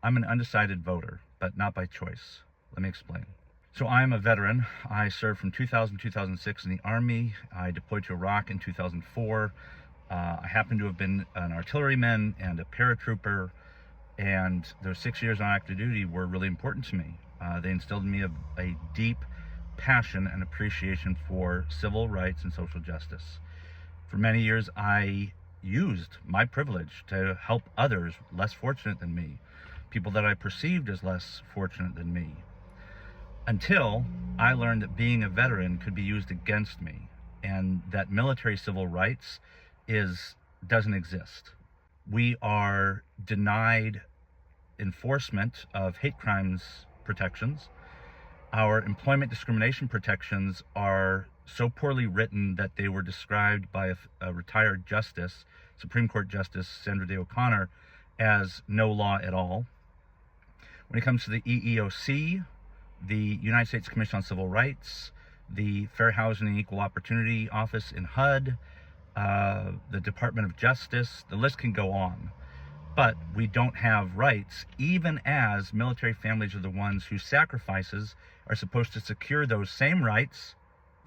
I'm an undecided voter, but not by choice. Let me explain. So I'm a veteran. I served from 2000 to 2006 in the Army. I deployed to Iraq in 2004. I happen to have been an artilleryman and a paratrooper, and those 6 years on active duty were really important to me. They instilled in me a deep passion and appreciation for civil rights and social justice. For many years, I used my privilege to help others less fortunate than me, people that I perceived as less fortunate than me, until I learned that being a veteran could be used against me, and that military civil rights doesn't exist. We are denied enforcement of hate crimes protections. Our employment discrimination protections are so poorly written that they were described by a retired justice, Supreme Court Justice Sandra Day O'Connor, as no law at all. When it comes to the EEOC, the United States Commission on Civil Rights, the Fair Housing and Equal Opportunity Office in HUD, the Department of Justice, the list can go on. But we don't have rights, even as military families are the ones whose sacrifices are supposed to secure those same rights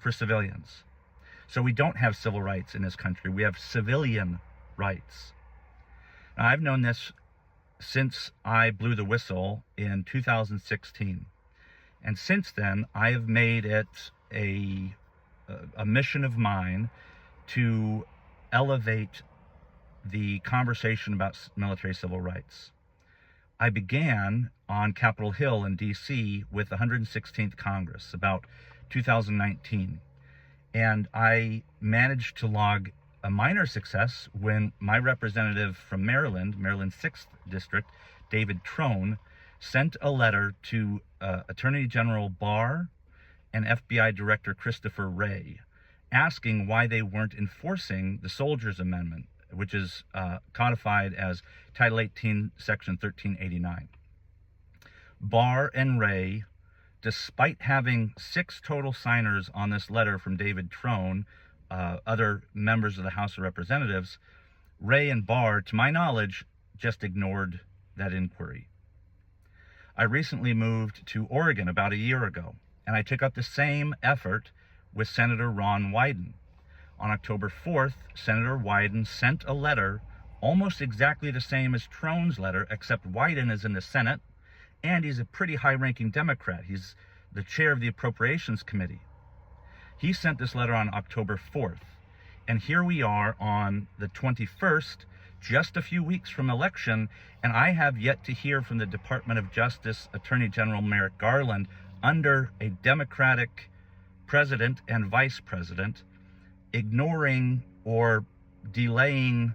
for civilians. So we don't have civil rights in this country. We have civilian rights. Now, I've known this since I blew the whistle in 2016. And since then, I have made it a mission of mine to elevate the conversation about military civil rights. I began on Capitol Hill in D.C. with the 116th Congress, about 2019. And I managed to log a minor success when my representative from Maryland's 6th District, David Trone, sent a letter to Attorney General Barr and FBI Director Christopher Wray, asking why they weren't enforcing the Soldiers Amendment, which is codified as Title 18, Section 1389. Barr and Wray, despite having 6 total signers on this letter from David Trone, other members of the House of Representatives, Wray and Barr, to my knowledge, just ignored that inquiry. I recently moved to Oregon about a year ago, and I took up the same effort with Senator Ron Wyden. On October 4th, Senator Wyden sent a letter almost exactly the same as Trone's letter, except Wyden is in the Senate, and he's a pretty high-ranking Democrat. He's the chair of the Appropriations Committee. He sent this letter on October 4th, and here we are on the 21st, just a few weeks from election, and I have yet to hear from the Department of Justice Attorney General Merrick Garland, under a Democratic president and vice president, ignoring or delaying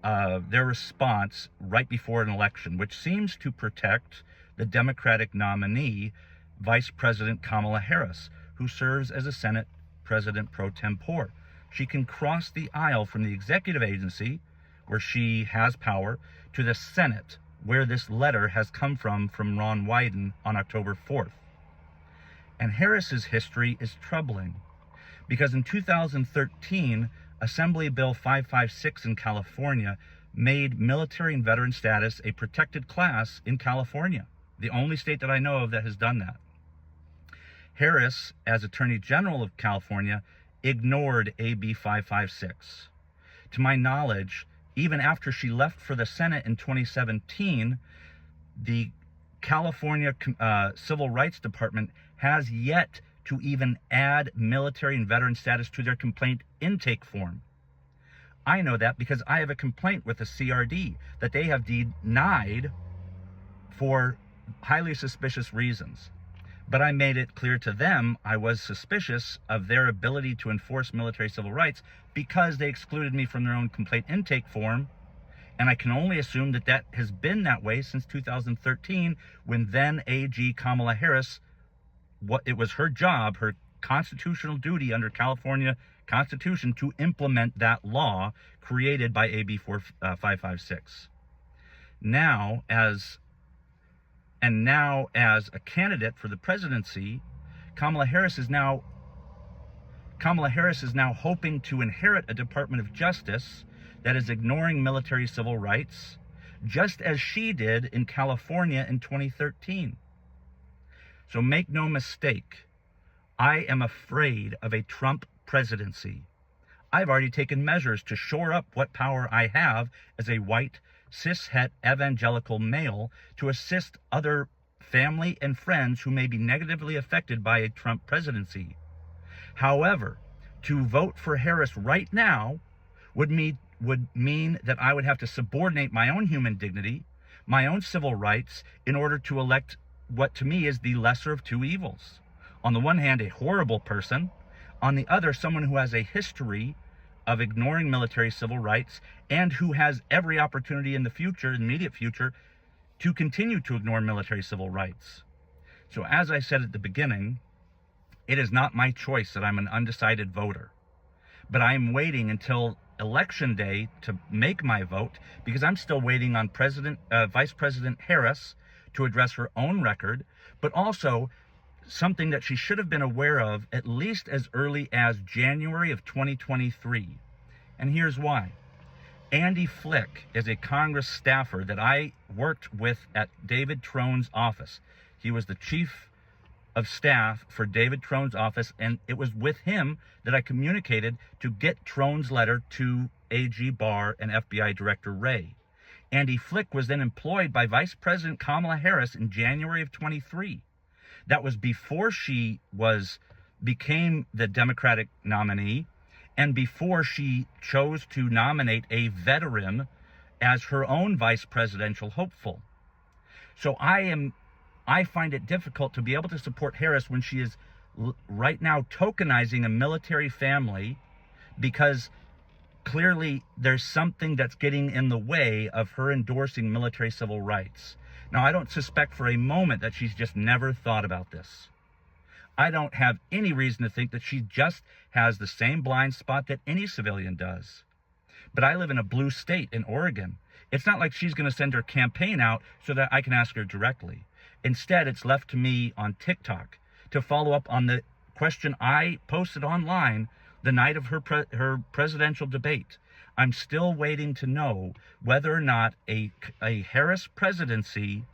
their response right before an election, which seems to protect the Democratic nominee, Vice President Kamala Harris, who serves as a Senate President pro tempore. She can cross the aisle from the executive agency, where she has power, to the Senate, where this letter has come from Ron Wyden on October 4th. And Harris's history is troubling, because in 2013, Assembly Bill 556 in California made military and veteran status a protected class in California, the only state that I know of that has done that. Harris, as Attorney General of California, ignored AB 556. To my knowledge, even after she left for the Senate in 2017, the California Civil Rights Department has yet to even add military and veteran status to their complaint intake form. I know that because I have a complaint with the CRD that they have denied for highly suspicious reasons. But I made it clear to them I was suspicious of their ability to enforce military civil rights because they excluded me from their own complaint intake form. And I can only assume that that has been that way since 2013, when then AG Kamala Harris, it was her job, her constitutional duty under California Constitution, to implement that law created by AB 556. Now, as a candidate for the presidency, Kamala Harris is now hoping to inherit a Department of Justice that is ignoring military civil rights, just as she did in California in 2013. So make no mistake, I am afraid of a Trump presidency. I've already taken measures to shore up what power I have as a white, cishet evangelical male to assist other family and friends who may be negatively affected by a Trump presidency. However, to vote for Harris right now would mean that I would have to subordinate my own human dignity, my own civil rights, in order to elect what to me is the lesser of two evils. On the one hand, a horrible person. On the other, someone who has a history of ignoring military civil rights and who has every opportunity in the future, immediate future, to continue to ignore military civil rights. So as I said at the beginning, it is not my choice that I'm an undecided voter. But I am waiting until Election Day to make my vote because I'm still waiting on Vice President Harris to address her own record, but also something that she should have been aware of at least as early as January of 2023. And here's why. Andy Flick is a Congress staffer that I worked with at David Trone's office. He was the chief of staff for David Trone's office, and it was with him that I communicated to get Trone's letter to AG Barr and FBI Director Wray. Andy Flick was then employed by Vice President Kamala Harris in January of 23. That was before she became the Democratic nominee and before she chose to nominate a veteran as her own vice presidential hopeful. So I find it difficult to be able to support Harris when she is right now tokenizing a military family because clearly there's something that's getting in the way of her endorsing military civil rights. Now, I don't suspect for a moment that she's just never thought about this. I don't have any reason to think that she just has the same blind spot that any civilian does. But I live in a blue state in Oregon. It's not like she's going to send her campaign out so that I can ask her directly. Instead, it's left to me on TikTok to follow up on the question I posted online the night of her presidential debate. I'm still waiting to know whether or not a Harris presidency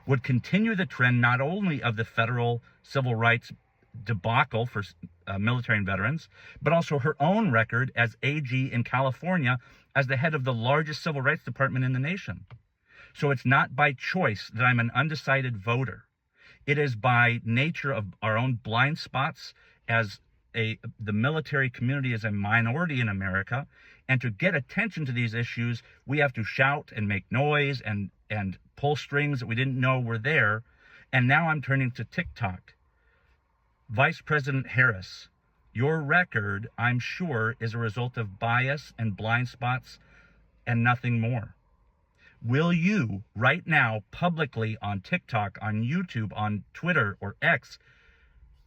would continue the trend not only of the federal civil rights debacle for military and veterans, but also her own record as AG in California as the head of the largest civil rights department in the nation. So it's not by choice that I'm an undecided voter. It is by nature of our own blind spots as the military community is a minority in America. And to get attention to these issues, we have to shout and make noise and pull strings that we didn't know were there. And now I'm turning to TikTok. Vice President Harris, your record, I'm sure, is a result of bias and blind spots and nothing more. Will you right now publicly on TikTok, on YouTube, on Twitter or X,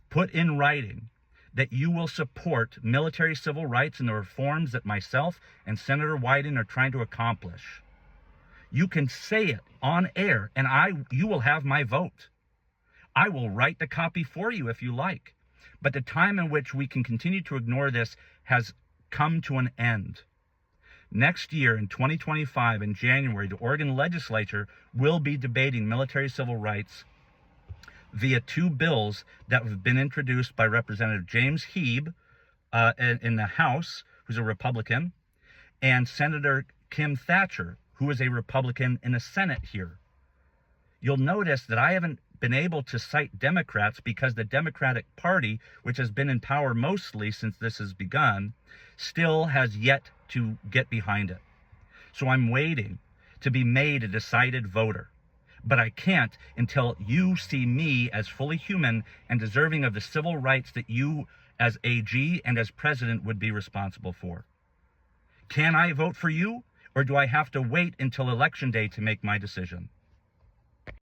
put in writing that you will support military civil rights and the reforms that myself and Senator Wyden are trying to accomplish? You can say it on air, and you will have my vote. I will write the copy for you if you like. But the time in which we can continue to ignore this has come to an end. Next year, in 2025, in January, the Oregon legislature will be debating military civil rights via two bills that have been introduced by Representative James Heeb in the House, who's a Republican, and Senator Kim Thatcher, who is a Republican in the Senate here. You'll notice that I haven't been able to cite Democrats because the Democratic Party, which has been in power mostly since this has begun, still has yet to get behind it. So I'm waiting to be made a decided voter. But I can't until you see me as fully human and deserving of the civil rights that you as AG and as president would be responsible for. Can I vote for you, or do I have to wait until Election Day to make my decision?